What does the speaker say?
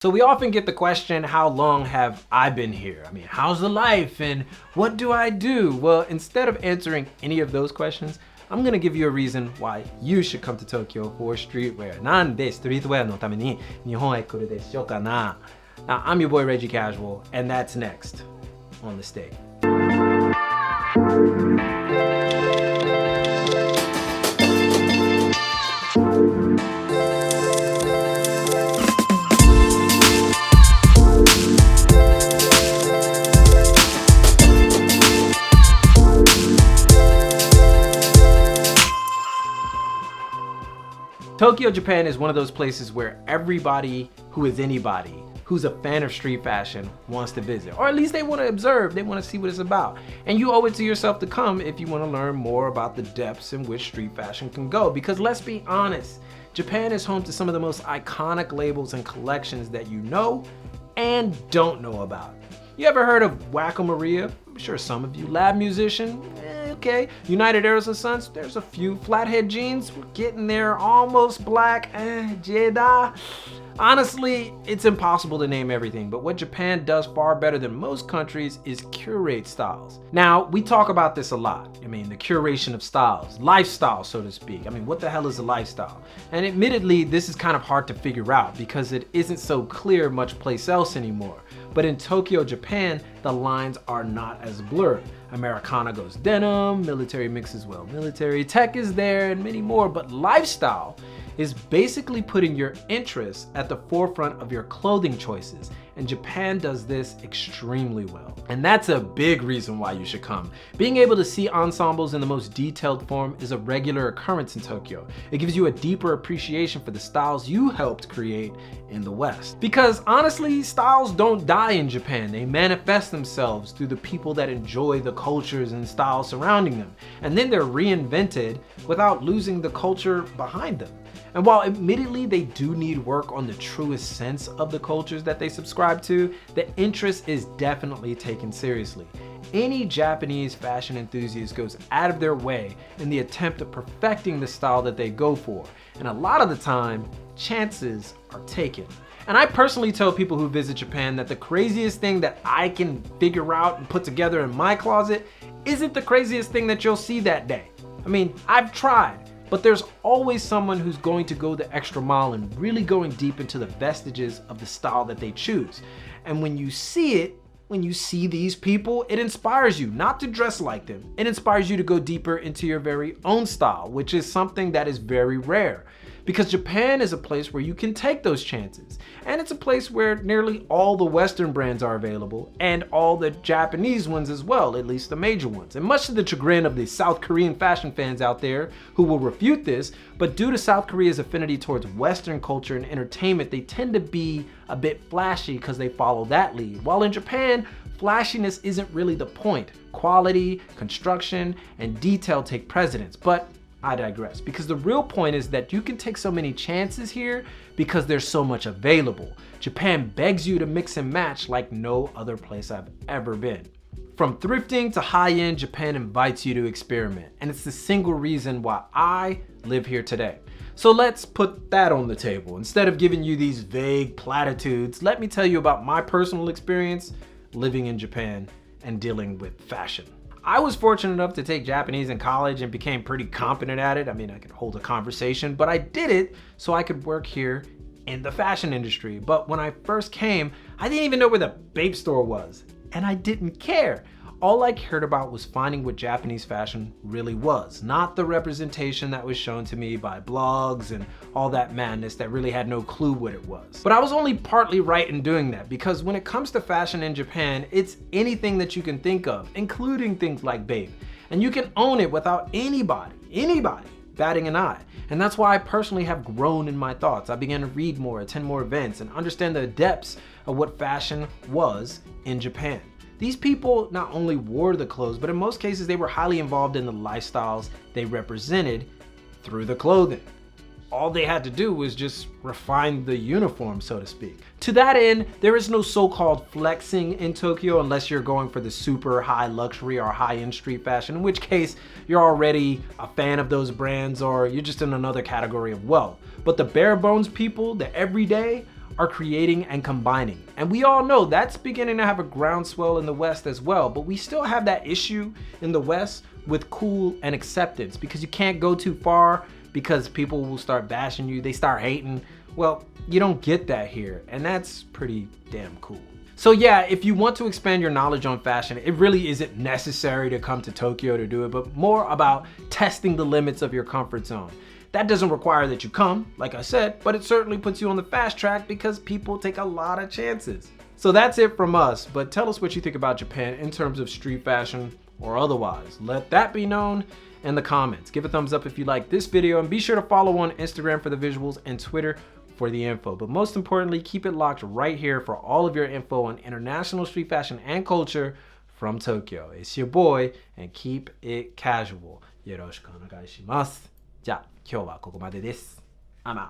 So we often get the question, how long have I been here? I mean, how's the life and what do I do? Well, instead of answering any of those questions, I'm gonna give you a reason why you should come to Tokyo for streetwear. なんで streetwear のために日本へ来るでしょうかな? Now, I'm your boy Reggie Casual, and that's next on the stage. Tokyo, Japan is one of those places where everybody who is anybody who's a fan of street fashion wants to visit, or at least they want to observe, they want to see what it's about. And you owe it to yourself to come if you want to learn more about the depths in which street fashion can go. Because let's be honest, Japan is home to some of the most iconic labels and collections that you know and don't know about. You ever heard of Wacko Maria? I'm sure some of you. Lab Musician? Okay. United Arrows and Sons? There's a few. Flathead Jeans? We're getting there. Almost Black? Jedi? Honestly, it's impossible to name everything, but what Japan does far better than most countries is curate styles. Now, we talk about this a lot. I mean, the curation of styles, lifestyle, so to speak. I mean, what the hell is a lifestyle? And admittedly, this is kind of hard to figure out because it isn't so clear much place else anymore. But in Tokyo, Japan, the lines are not as blurred. Americana goes denim, military mixes well military, tech is there, and many more, but lifestyle is basically putting your interests at the forefront of your clothing choices, and Japan does this extremely well. And that's a big reason why you should come. Being able to see ensembles in the most detailed form is a regular occurrence in Tokyo. It gives you a deeper appreciation for the styles you helped create in the West. Because honestly, styles don't die in Japan. They manifest themselves through the people that enjoy the cultures and styles surrounding them. And then they're reinvented without losing the culture behind them. And while admittedly they do need work on the truest sense of the cultures that they subscribe to, the interest is definitely taken seriously. Any Japanese fashion enthusiast goes out of their way in the attempt of perfecting the style that they go for. And a lot of the time, chances are taken. And I personally tell people who visit Japan that the craziest thing that I can figure out and put together in my closet isn't the craziest thing that you'll see that day. I mean, I've tried. But there's always someone who's going to go the extra mile and really going deep into the vestiges of the style that they choose. And when you see it, when you see these people, it inspires you not to dress like them. It inspires you to go deeper into your very own style, which is something that is very rare. Because Japan is a place where you can take those chances. And it's a place where nearly all the Western brands are available and all the Japanese ones as well, at least the major ones. And much to the chagrin of the South Korean fashion fans out there who will refute this, but due to South Korea's affinity towards Western culture and entertainment, they tend to be a bit flashy because they follow that lead. While in Japan, flashiness isn't really the point. Quality, construction, and detail take precedence. But I digress, because the real point is that you can take so many chances here because there's so much available. Japan begs you to mix and match like no other place I've ever been. From thrifting to high-end, Japan invites you to experiment, and it's the single reason why I live here today. So let's put that on the table. Instead of giving you these vague platitudes, let me tell you about my personal experience living in Japan and dealing with fashion. I was fortunate enough to take Japanese in college and became pretty competent at it. I mean, I could hold a conversation, but I did it so I could work here in the fashion industry. But when I first came, I didn't even know where the Bape store was, and I didn't care. All I cared about was finding what Japanese fashion really was, not the representation that was shown to me by blogs and all that madness that really had no clue what it was. But I was only partly right in doing that, because when it comes to fashion in Japan, it's anything that you can think of, including things like Bape. And you can own it without anybody batting an eye. And that's why I personally have grown in my thoughts. I began to read more, attend more events, and understand the depths of what fashion was in Japan. These people not only wore the clothes, but in most cases they were highly involved in the lifestyles they represented through the clothing. All they had to do was just refine the uniform, so to speak. To that end, there is no so-called flexing in Tokyo unless you're going for the super high luxury or high-end street fashion, in which case you're already a fan of those brands or you're just in another category of wealth. But the bare bones people, the everyday, are creating and combining. And we all know that's beginning to have a groundswell in the West as well, but we still have that issue in the West with cool and acceptance, because you can't go too far because people will start bashing you, they start hating. Well, you don't get that here, and that's pretty damn cool. So yeah, if you want to expand your knowledge on fashion, it really isn't necessary to come to Tokyo to do it, but more about testing the limits of your comfort zone. That doesn't require that you come, like I said, but it certainly puts you on the fast track because people take a lot of chances. So that's it from us, but tell us what you think about Japan in terms of street fashion or otherwise. Let that be known in the comments. Give a thumbs up if you like this video, and be sure to follow on Instagram for the visuals and Twitter for the info. But most importantly, keep it locked right here for all of your info on international street fashion and culture from Tokyo. It's your boy, and keep it casual. Yoroshiku onegai shimasu. じゃあ今日はここまでです。I'm out.